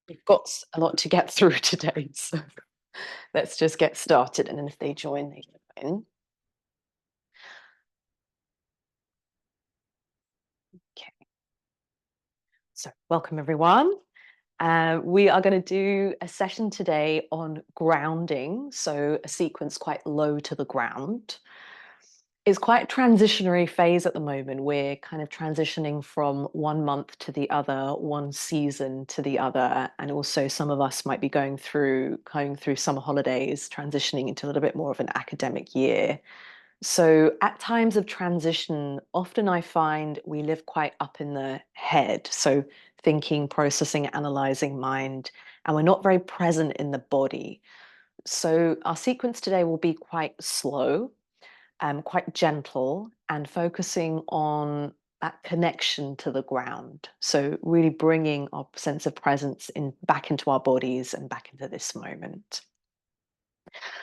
We've got a lot to get through today, so let's just get started. And then if they join, they join. Okay. So welcome everyone. We are going to do a session today on grounding, so a sequence quite low to the ground. It's quite a transitionary phase at the moment. We're kind of transitioning from one month to the other, one season to the other, and also some of us might be going through summer holidays, transitioning into a little bit more of an academic year. So at times of transition, often I find we live quite up in the head. So thinking, processing, analyzing mind, and we're not very present in the body. So our sequence today will be quite slow, quite gentle, and focusing on that connection to the ground. So really bringing our sense of presence back into our bodies and back into this moment.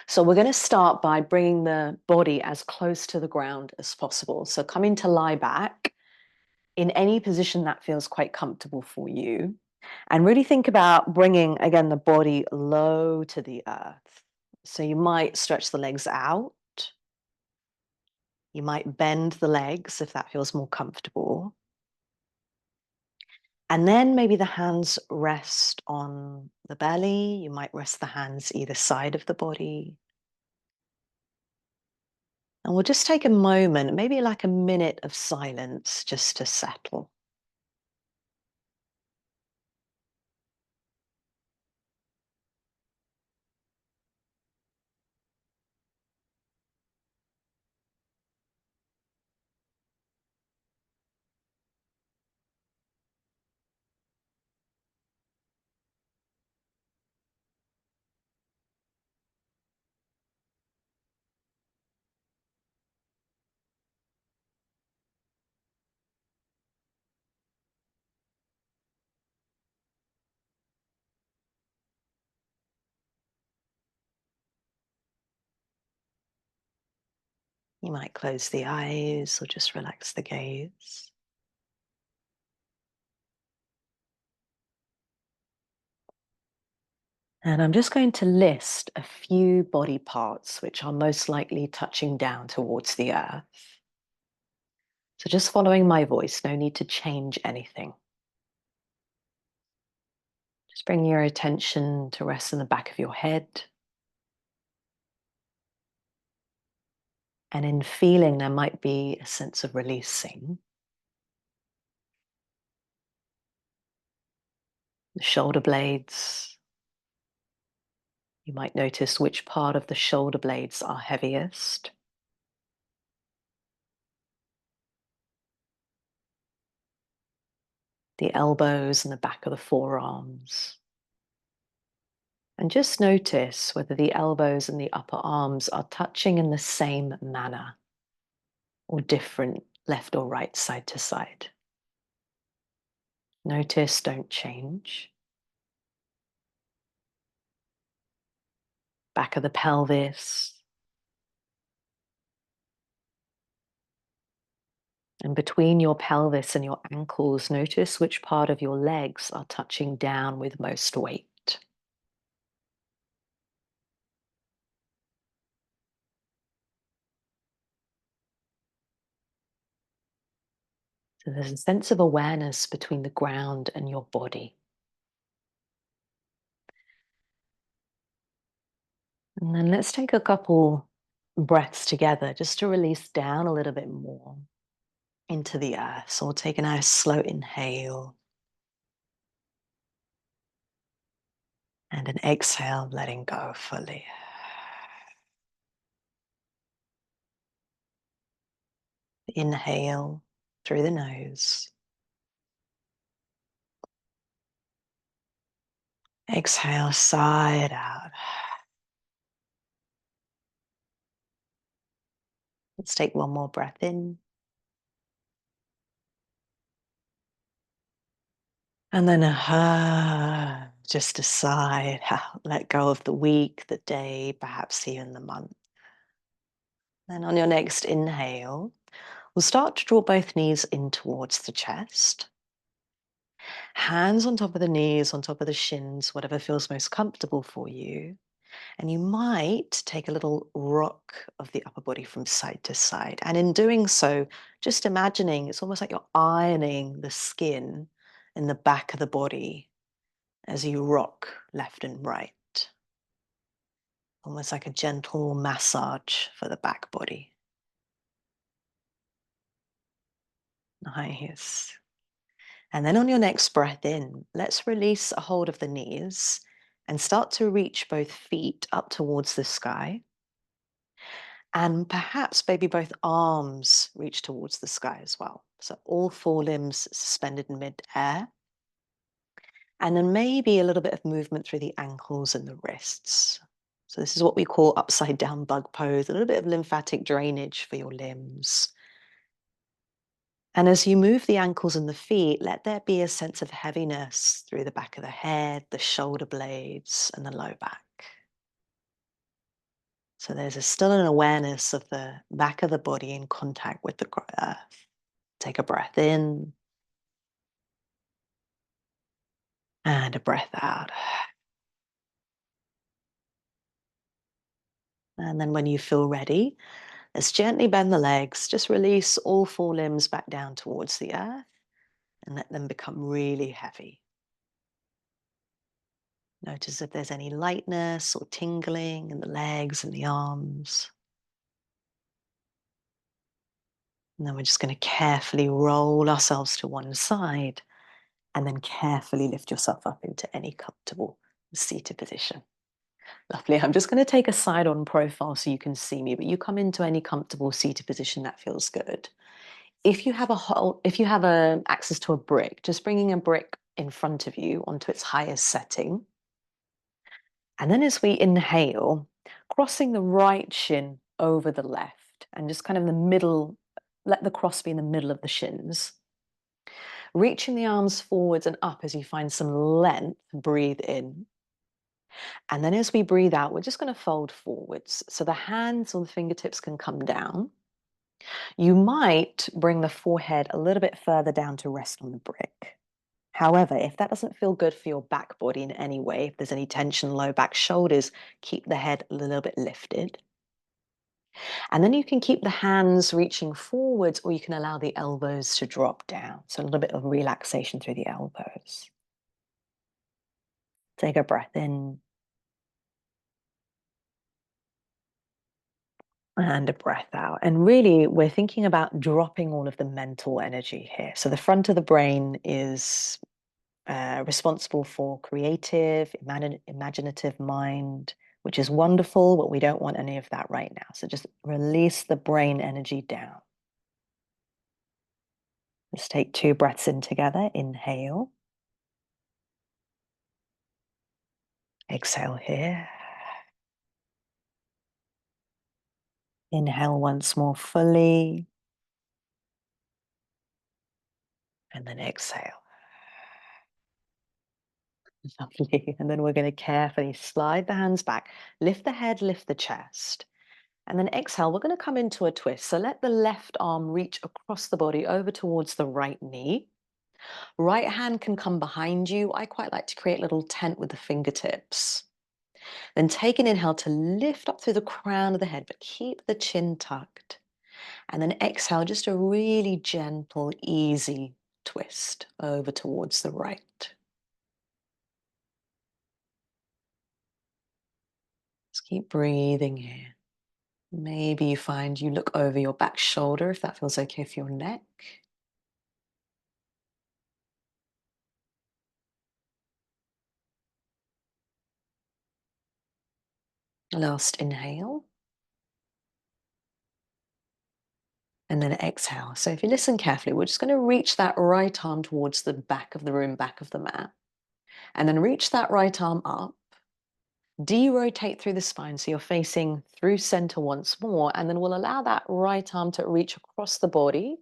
So we're going to start by bringing the body as close to the ground as possible. So coming to lie back in any position that feels quite comfortable for you. And really think about bringing, again, the body low to the earth. So you might stretch the legs out. You might bend the legs if that feels more comfortable. And then maybe the hands rest on the belly. You might rest the hands either side of the body. And we'll just take a moment, maybe like a minute of silence just to settle. You might close the eyes or just relax the gaze. And I'm just going to list a few body parts which are most likely touching down towards the earth. So just following my voice, no need to change anything. Just bring your attention to rest in the back of your head. And in feeling, there might be a sense of releasing. The shoulder blades. You might notice which part of the shoulder blades are heaviest. The elbows and the back of the forearms. And just notice whether the elbows and the upper arms are touching in the same manner or different left or right, side to side. Notice, don't change. Back of the pelvis. And between your pelvis and your ankles, notice which part of your legs are touching down with most weight. So there's a sense of awareness between the ground and your body. And then let's take a couple breaths together just to release down a little bit more into the earth. So we'll take a nice slow inhale and an exhale, letting go fully. Inhale through the nose. Exhale, sigh it out. Let's take one more breath in. And then just a sigh out. Let go of the week, the day, perhaps even the month. Then on your next inhale, we'll start to draw both knees in towards the chest. Hands on top of the knees, on top of the shins, whatever feels most comfortable for you. And you might take a little rock of the upper body from side to side. And in doing so, just imagining it's almost like you're ironing the skin in the back of the body as you rock left and right. Almost like a gentle massage for the back body. Nice. And then on your next breath in, let's release a hold of the knees and start to reach both feet up towards the sky. And perhaps maybe both arms reach towards the sky as well. So all four limbs suspended in midair. And then maybe a little bit of movement through the ankles and the wrists. So this is what we call upside down bug pose, a little bit of lymphatic drainage for your limbs. And as you move the ankles and the feet, let there be a sense of heaviness through the back of the head, the shoulder blades, and the low back. So there's still an awareness of the back of the body in contact with the earth. Take a breath in and a breath out. And then when you feel ready, let's gently bend the legs. Just release all four limbs back down towards the earth and let them become really heavy. Notice if there's any lightness or tingling in the legs and the arms. And then we're just going to carefully roll ourselves to one side and then carefully lift yourself up into any comfortable seated position. Lovely. I'm just going to take a side on profile so you can see me, but you come into any comfortable seated position that feels good. If you have access to a brick, just bringing a brick in front of you onto its highest setting. And then as we inhale, crossing the right shin over the left and just kind of the middle, let the cross be in the middle of the shins. Reaching the arms forwards and up as you find some length, breathe in. And then as we breathe out, we're just going to fold forwards. So the hands or the fingertips can come down. You might bring the forehead a little bit further down to rest on the brick. However, if that doesn't feel good for your back body in any way, if there's any tension, low back, shoulders, keep the head a little bit lifted. And then you can keep the hands reaching forwards, or you can allow the elbows to drop down. So a little bit of relaxation through the elbows. Take a breath in and a breath out. And really, we're thinking about dropping all of the mental energy here. So the front of the brain is responsible for creative, imaginative mind, which is wonderful, but we don't want any of that right now. So just release the brain energy down. Let's take 2 breaths in together. Inhale. Exhale here. Inhale once more fully. And then exhale. Lovely. And then we're going to carefully slide the hands back, lift the head, lift the chest. And then exhale, we're going to come into a twist. So let the left arm reach across the body over towards the right knee. Right hand can come behind you. I quite like to create a little tent with the fingertips. Then take an inhale to lift up through the crown of the head, but keep the chin tucked. And then exhale, just a really gentle, easy twist over towards the right. Just keep breathing here. Maybe you find you look over your back shoulder if that feels okay for your neck. Last inhale. And then exhale. So if you listen carefully, we're just going to reach that right arm towards the back of the room, back of the mat. And then reach that right arm up. De-rotate through the spine so you're facing through center once more. And then we'll allow that right arm to reach across the body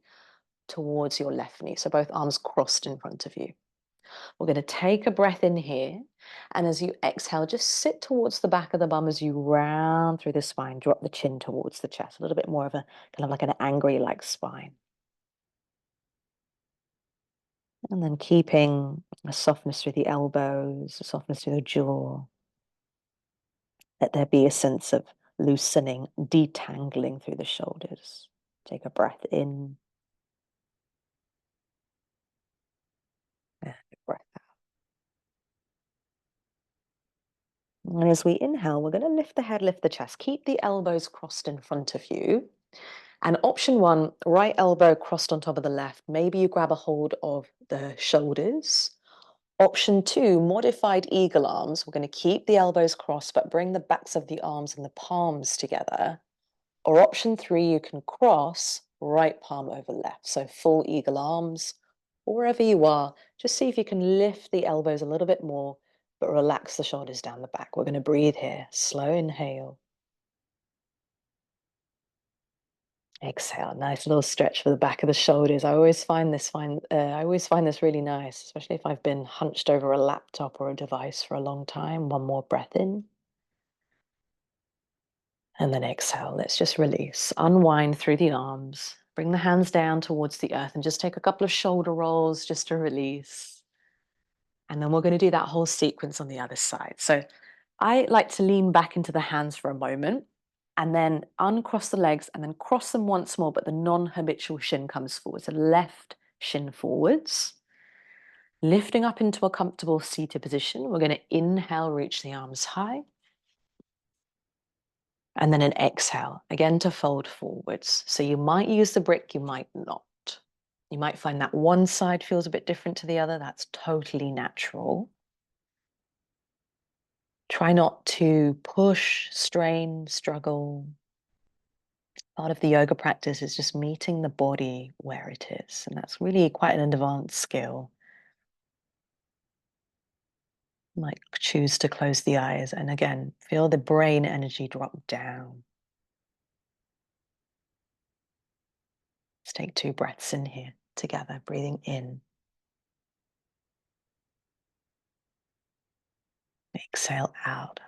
towards your left knee. So both arms crossed in front of you. We're going to take a breath in here. And as you exhale, just sit towards the back of the bum as you round through the spine. Drop the chin towards the chest. A little bit more of a kind of like an angry like spine. And then keeping a softness through the elbows, a softness through the jaw. Let there be a sense of loosening, detangling through the shoulders. Take a breath in and a breath out. And as we inhale, we're going to lift the head, lift the chest. Keep the elbows crossed in front of you. And option one, right elbow crossed on top of the left. Maybe you grab a hold of the shoulders. Option two, modified eagle arms. We're going to keep the elbows crossed, but bring the backs of the arms and the palms together. Or option three, you can cross right palm over left. So full eagle arms, or wherever you are, just see if you can lift the elbows a little bit more, but relax the shoulders down the back. We're going to breathe here. Slow inhale. Exhale. Nice little stretch for the back of the shoulders. I always find this really nice, especially if I've been hunched over a laptop or a device for a long time. One more breath in. And then exhale. Let's just release. Unwind through the arms. Bring the hands down towards the earth and just take a couple of shoulder rolls just to release. And then we're going to do that whole sequence on the other side. So I like to lean back into the hands for a moment and then uncross the legs and then cross them once more, but the non-habitual shin comes forward. So left shin forwards. Lifting up into a comfortable seated position. We're going to inhale, reach the arms high. And then an exhale, again to fold forwards. So you might use the brick, you might not. You might find that one side feels a bit different to the other. That's totally natural. Try not to push, strain, struggle. Part of the yoga practice is just meeting the body where it is. And that's really quite an advanced skill. You might choose to close the eyes and again, feel the brain energy drop down. Let's take 2 breaths in here together, breathing in. Exhale out.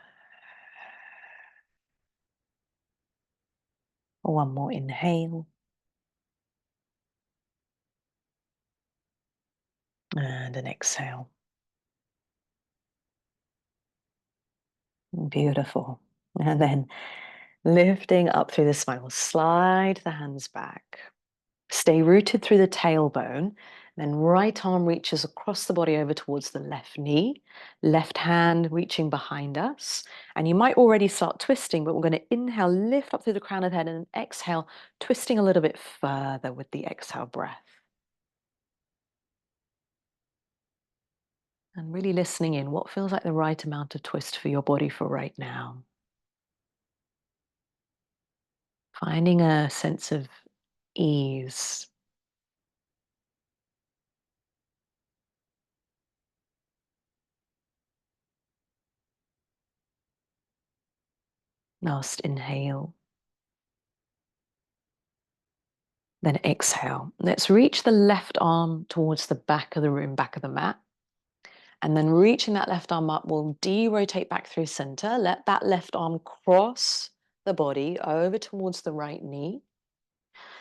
One more inhale. And an exhale. Beautiful. And then lifting up through the spine. We'll slide the hands back. Stay rooted through the tailbone. Then right arm reaches across the body over towards the left knee. Left hand reaching behind us. And you might already start twisting, but we're going to inhale, lift up through the crown of the head, and exhale, twisting a little bit further with the exhale breath. And really listening in, what feels like the right amount of twist for your body for right now. Finding a sense of ease. Last inhale. Then exhale. Let's reach the left arm towards the back of the room, back of the mat. And then reaching that left arm up, we'll de-rotate back through center. Let that left arm cross the body over towards the right knee.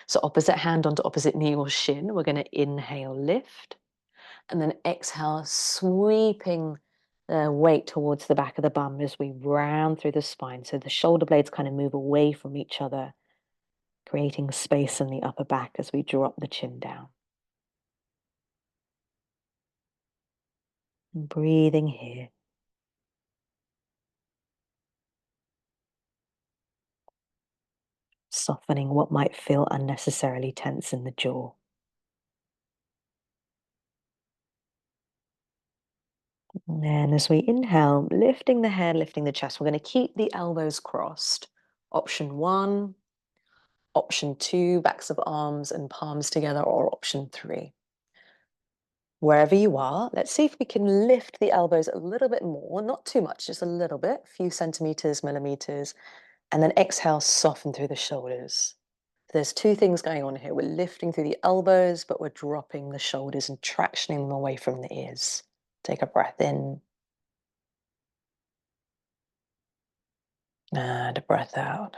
So opposite hand onto opposite knee or shin. We're going to inhale, lift. And then exhale, sweeping the weight towards the back of the bum as we round through the spine. So the shoulder blades kind of move away from each other, creating space in the upper back as we drop the chin down. And breathing here. Softening what might feel unnecessarily tense in the jaw. And then as we inhale, lifting the head, lifting the chest, we're going to keep the elbows crossed. Option one, option two, backs of arms and palms together, or option three. Wherever you are, let's see if we can lift the elbows a little bit more, not too much, just a little bit, a few centimeters, millimeters, and then exhale, soften through the shoulders. There's 2 things going on here. We're lifting through the elbows, but we're dropping the shoulders and tractioning them away from the ears. Take a breath in. And a breath out.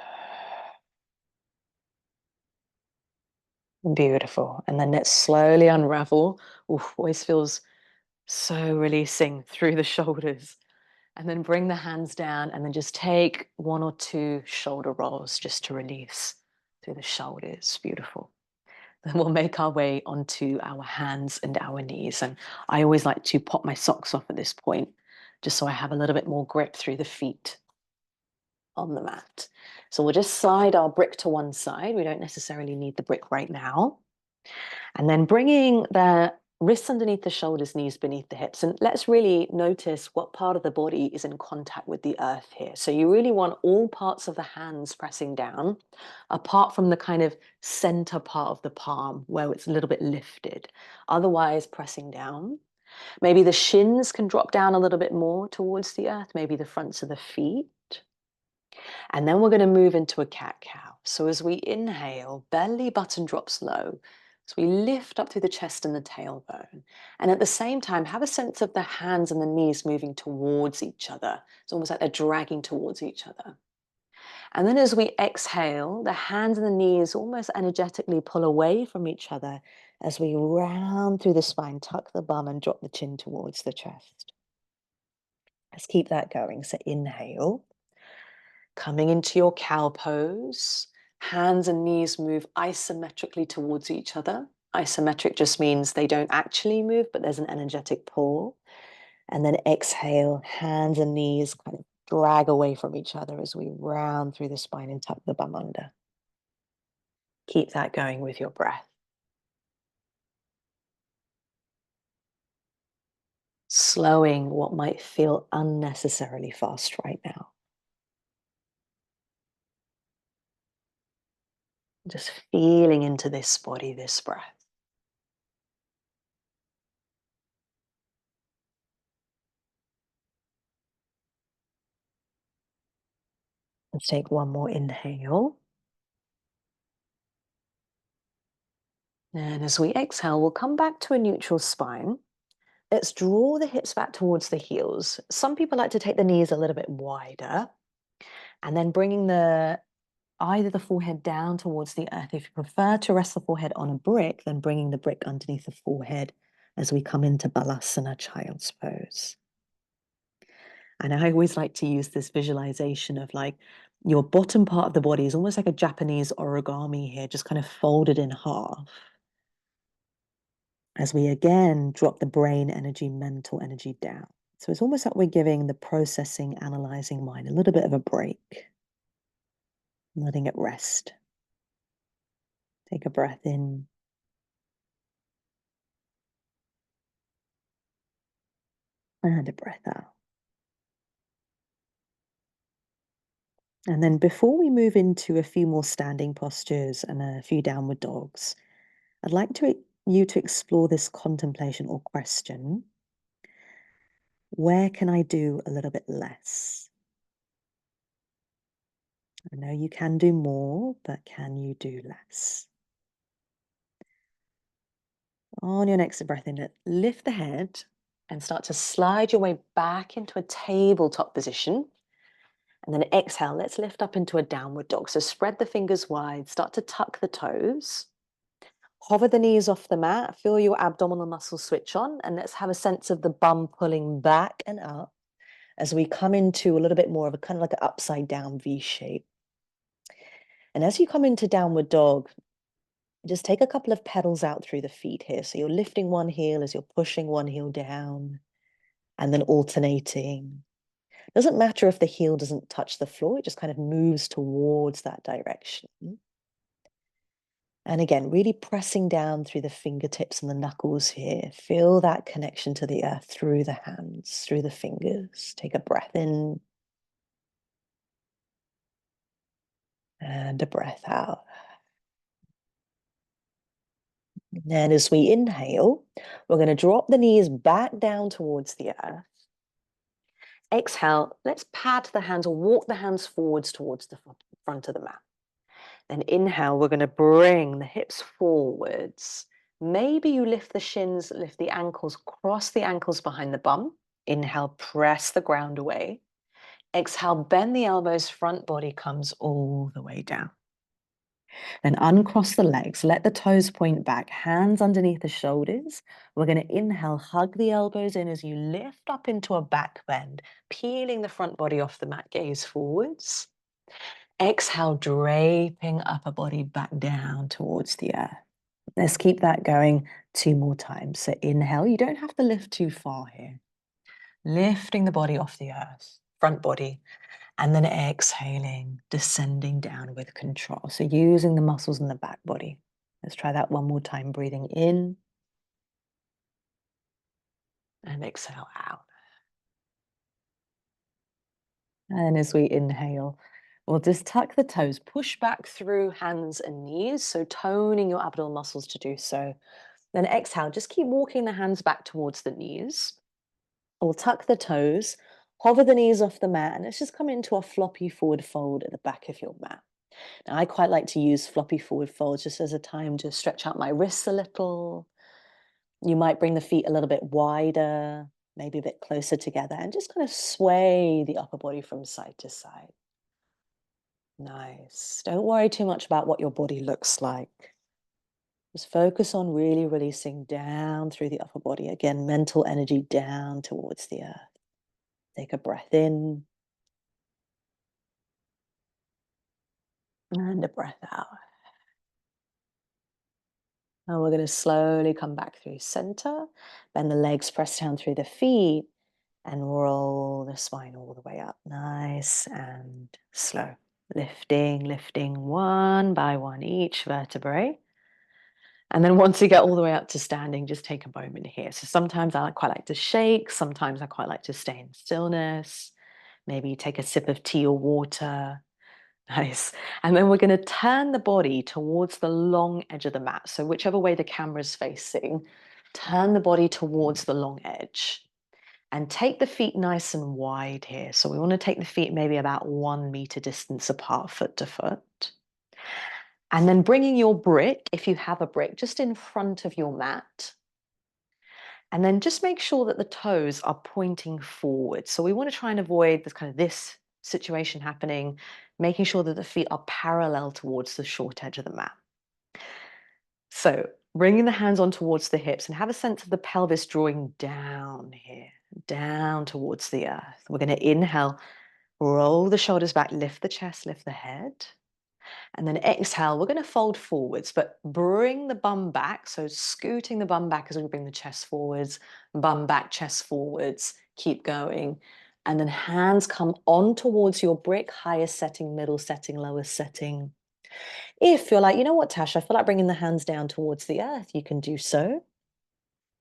Beautiful. And then let's slowly unravel. Oof, always feels so releasing through the shoulders. And then bring the hands down and then just take 1 or 2 shoulder rolls just to release through the shoulders. Beautiful. Then we'll make our way onto our hands and our knees. And I always like to pop my socks off at this point, just so I have a little bit more grip through the feet on the mat. So we'll just slide our brick to one side. We don't necessarily need the brick right now. And then bringing the wrists underneath the shoulders, knees beneath the hips. And let's really notice what part of the body is in contact with the earth here. So you really want all parts of the hands pressing down, apart from the kind of center part of the palm where it's a little bit lifted. Otherwise, pressing down. Maybe the shins can drop down a little bit more towards the earth, maybe the fronts of the feet. And then we're going to move into a cat-cow. So as we inhale, belly button drops low. So we lift up through the chest and the tailbone. And at the same time, have a sense of the hands and the knees moving towards each other. It's almost like they're dragging towards each other. And then as we exhale, the hands and the knees almost energetically pull away from each other as we round through the spine, tuck the bum and drop the chin towards the chest. Let's keep that going. So inhale. Coming into your cow pose, hands and knees move isometrically towards each other. Isometric just means they don't actually move, but there's an energetic pull. And then exhale, hands and knees kind of drag away from each other as we round through the spine and tuck the bum under. Keep that going with your breath. Slowing what might feel unnecessarily fast right now. Just feeling into this body, this breath. Let's take one more inhale. And as we exhale, we'll come back to a neutral spine. Let's draw the hips back towards the heels. Some people like to take the knees a little bit wider and then bringing either the forehead down towards the earth. If you prefer to rest the forehead on a brick, then bringing the brick underneath the forehead as we come into Balasana, child's pose. And I always like to use this visualization of like your bottom part of the body is almost like a Japanese origami here, just kind of folded in half. As we again drop the brain energy, mental energy down. So it's almost like we're giving the processing, analyzing mind a little bit of a break, letting it rest. Take a breath in. And a breath out. And then before we move into a few more standing postures and a few downward dogs, I'd like you to explore this contemplation or question. Where can I do a little bit less? I know you can do more, but can you do less? On your next breath in, lift the head and start to slide your way back into a tabletop position. And then exhale, let's lift up into a downward dog. So spread the fingers wide, start to tuck the toes. Hover the knees off the mat, feel your abdominal muscles switch on, and let's have a sense of the bum pulling back and up as we come into a little bit more of a kind of like an upside down V shape. And as you come into downward dog, just take a couple of pedals out through the feet here. So you're lifting one heel as you're pushing one heel down and then alternating. Doesn't matter if the heel doesn't touch the floor, it just kind of moves towards that direction. And again, really pressing down through the fingertips and the knuckles here. Feel that connection to the earth through the hands, through the fingers. Take a breath in and a breath out. And as we inhale, we're going to drop the knees back down towards the earth. Exhale, let's pat the hands or walk the hands forwards towards the front of the mat. Then inhale, we're going to bring the hips forwards. Maybe you lift the shins, lift the ankles, cross the ankles behind the bum. Inhale, press the ground away. Exhale, bend the elbows, front body comes all the way down. Then uncross the legs, let the toes point back, hands underneath the shoulders. We're going to inhale, hug the elbows in as you lift up into a back bend, peeling the front body off the mat, gaze forwards. Exhale, draping upper body back down towards the earth. Let's keep that going 2 more times. So inhale, you don't have to lift too far here. Lifting the body off the earth, front body, and then exhaling, descending down with control. So using the muscles in the back body. Let's try that one more time. Breathing in and exhale out. And as we inhale, we'll just tuck the toes, push back through hands and knees. So toning your abdominal muscles to do so. Then exhale, just keep walking the hands back towards the knees. We'll tuck the toes, hover the knees off the mat, and let's just come into a floppy forward fold at the back of your mat. Now, I quite like to use floppy forward folds just as a time to stretch out my wrists a little. You might bring the feet a little bit wider, maybe a bit closer together, and just kind of sway the upper body from side to side. Nice. Don't worry too much about what your body looks like. Just focus on really releasing down through the upper body. Again, mental energy down towards the earth. Take a breath in and a breath out. And we're going to slowly come back through center. Bend the legs, press down through the feet, and roll the spine all the way up. Nice and slow. Lifting one by one each vertebrae. And then once you get all the way up to standing, just take a moment here. So sometimes I quite like to shake. Sometimes I quite like to stay in stillness. Maybe take a sip of tea or water. Nice. And then we're going to turn the body towards the long edge of the mat. So whichever way the camera's facing, turn the body towards the long edge. And take the feet nice and wide here. So we want to take the feet maybe about 1 meter distance apart, foot to foot. And then bringing your brick, if you have a brick, just in front of your mat. And then just make sure that the toes are pointing forward. So we want to try and avoid this situation happening, making sure that the feet are parallel towards the short edge of the mat. So bringing the hands on towards the hips and have a sense of the pelvis drawing down here, down towards the earth. We're going to inhale, roll the shoulders back, lift the chest, lift the head. And then exhale, we're going to fold forwards, but bring the bum back. So scooting the bum back as we bring the chest forwards, bum back, chest forwards, keep going. And then hands come on towards your brick, highest setting, middle setting, lowest setting. If you're like, you know what, Tash, I feel like bringing the hands down towards the earth, you can do so.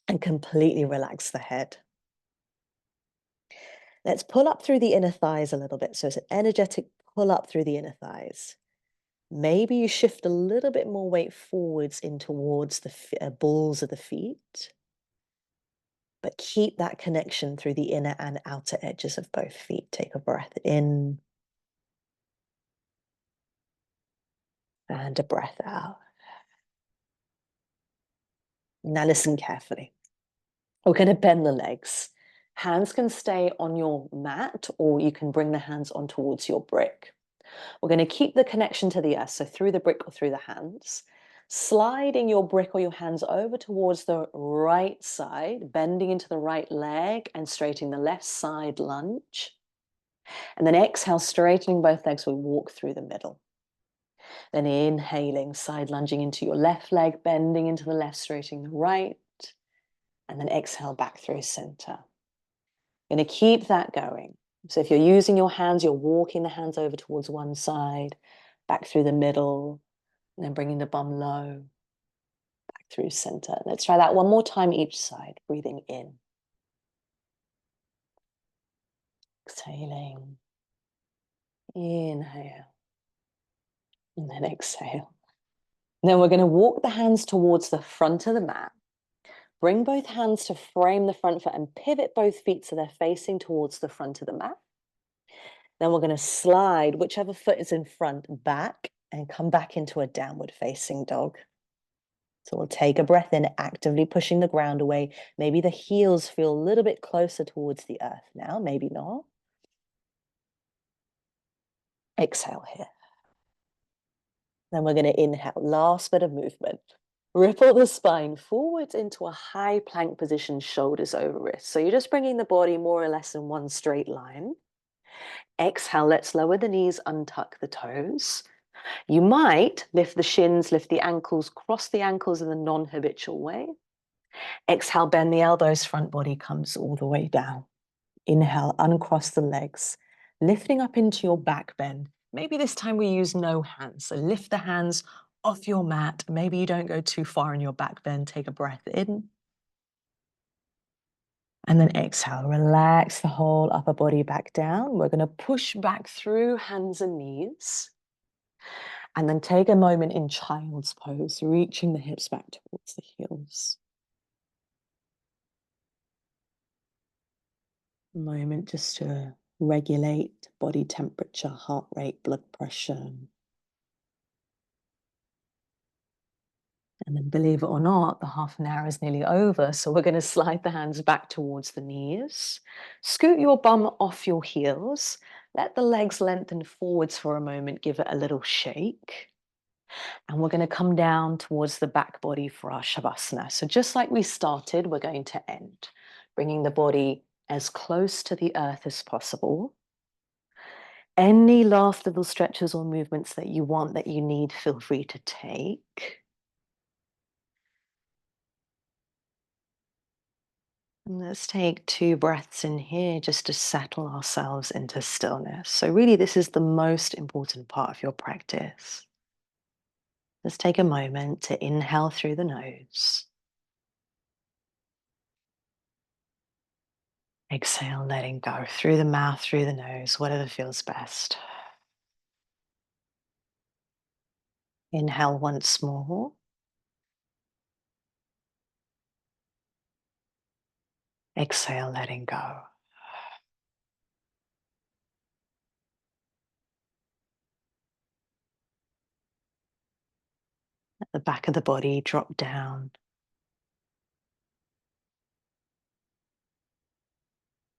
And completely relax the head. Let's pull up through the inner thighs a little bit. So it's an energetic pull up through the inner thighs. Maybe you shift a little bit more weight forwards in towards the balls of the feet. But keep that connection through the inner and outer edges of both feet. Take a breath in and a breath out. Now listen carefully. We're going to bend the legs. Hands can stay on your mat, or you can bring the hands on towards your brick. We're going to keep the connection to the earth, so through the brick or through the hands. Sliding your brick or your hands over towards the right side, bending into the right leg and straightening the left side lunge. And then exhale, straightening both legs, we walk through the middle. Then inhaling, side lunging into your left leg, bending into the left, straightening the right. And then exhale back through center. Going to keep that going. So if you're using your hands, you're walking the hands over towards one side, back through the middle, and then bringing the bum low, back through center. Let's try that one more time each side, breathing in. Exhaling. Inhale. And then exhale. Then we're going to walk the hands towards the front of the mat. Bring both hands to frame the front foot and pivot both feet so they're facing towards the front of the mat. Then we're going to slide whichever foot is in front back and come back into a downward facing dog. So we'll take a breath in, actively pushing the ground away. Maybe the heels feel a little bit closer towards the earth now, maybe not. Exhale here. Then we're going to inhale, last bit of movement. Ripple the spine forwards into a high plank position, shoulders over wrists. So you're just bringing the body more or less in one straight line. Exhale, let's lower the knees, untuck the toes. You might lift the shins, lift the ankles, cross the ankles in the non-habitual way. Exhale, bend the elbows, front body comes all the way down. Inhale, uncross the legs, lifting up into your back bend. Maybe this time we use no hands. So lift the hands off your mat. Maybe you don't go too far in your back bend. Take a breath in. And then exhale, relax the whole upper body back down. We're going to push back through hands and knees. And then take a moment in child's pose, reaching the hips back towards the heels. A moment just to regulate body temperature, heart rate, blood pressure. And then, believe it or not, the half an hour is nearly over. So we're going to slide the hands back towards the knees. Scoot your bum off your heels. Let the legs lengthen forwards for a moment. Give it a little shake. And we're going to come down towards the back body for our Shavasana. So just like we started, we're going to end, bringing the body as close to the earth as possible. Any last little stretches or movements that you want, that you need, feel free to take. And let's take 2 breaths in here just to settle ourselves into stillness. So really, this is the most important part of your practice. Let's take a moment to inhale through the nose. Exhale, letting go through the mouth, through the nose, whatever feels best. Inhale once more. Exhale, letting go. Let the back of the body drop down.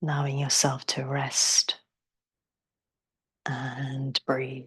Allowing yourself to rest and breathe.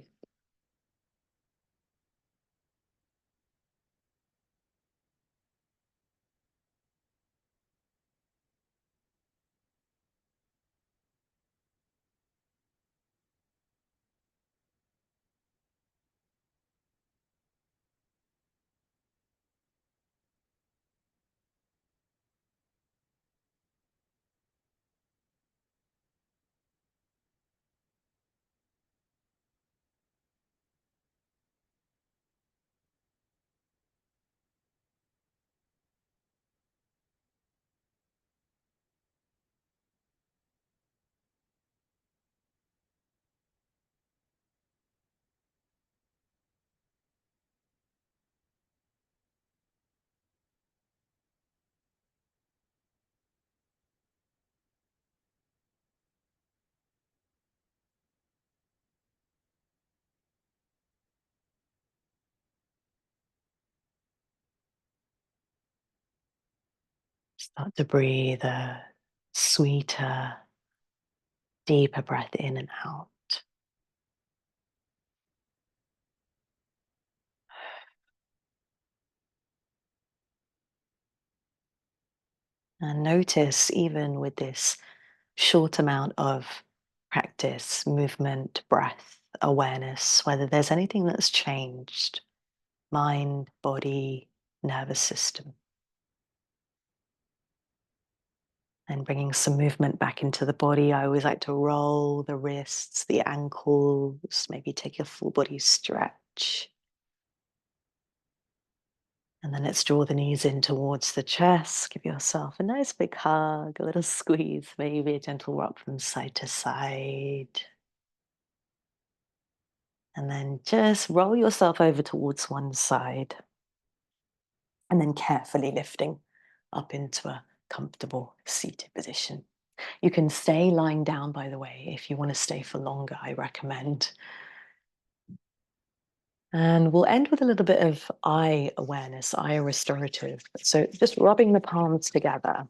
Start to breathe a sweeter, deeper breath in and out. And notice, even with this short amount of practice, movement, breath, awareness, whether there's anything that's changed, mind, body, nervous system. And bringing some movement back into the body. I always like to roll the wrists, the ankles, maybe take a full body stretch. And then let's draw the knees in towards the chest. Give yourself a nice big hug, a little squeeze, maybe a gentle rock from side to side. And then just roll yourself over towards one side. And then carefully lifting up into a comfortable seated position. You can stay lying down, by the way, if you want to stay for longer, I recommend. And we'll end with a little bit of eye awareness, eye restorative. So just rubbing the palms together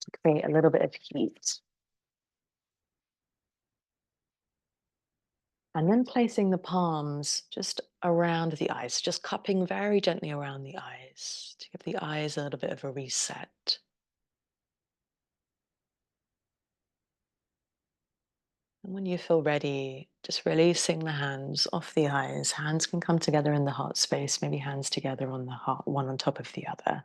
to create a little bit of heat. And then placing the palms just around the eyes, just cupping very gently around the eyes to give the eyes a little bit of a reset. And when you feel ready, just releasing the hands off the eyes. Hands can come together in the heart space, maybe hands together on the heart, one on top of the other.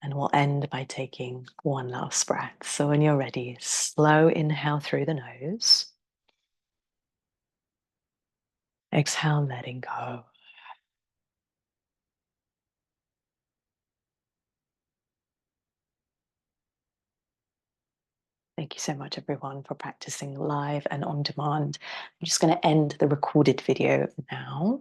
And we'll end by taking one last breath. So when you're ready, slow inhale through the nose. Exhale, letting go. Thank you so much, everyone, for practicing live and on demand. I'm just going to end the recorded video now.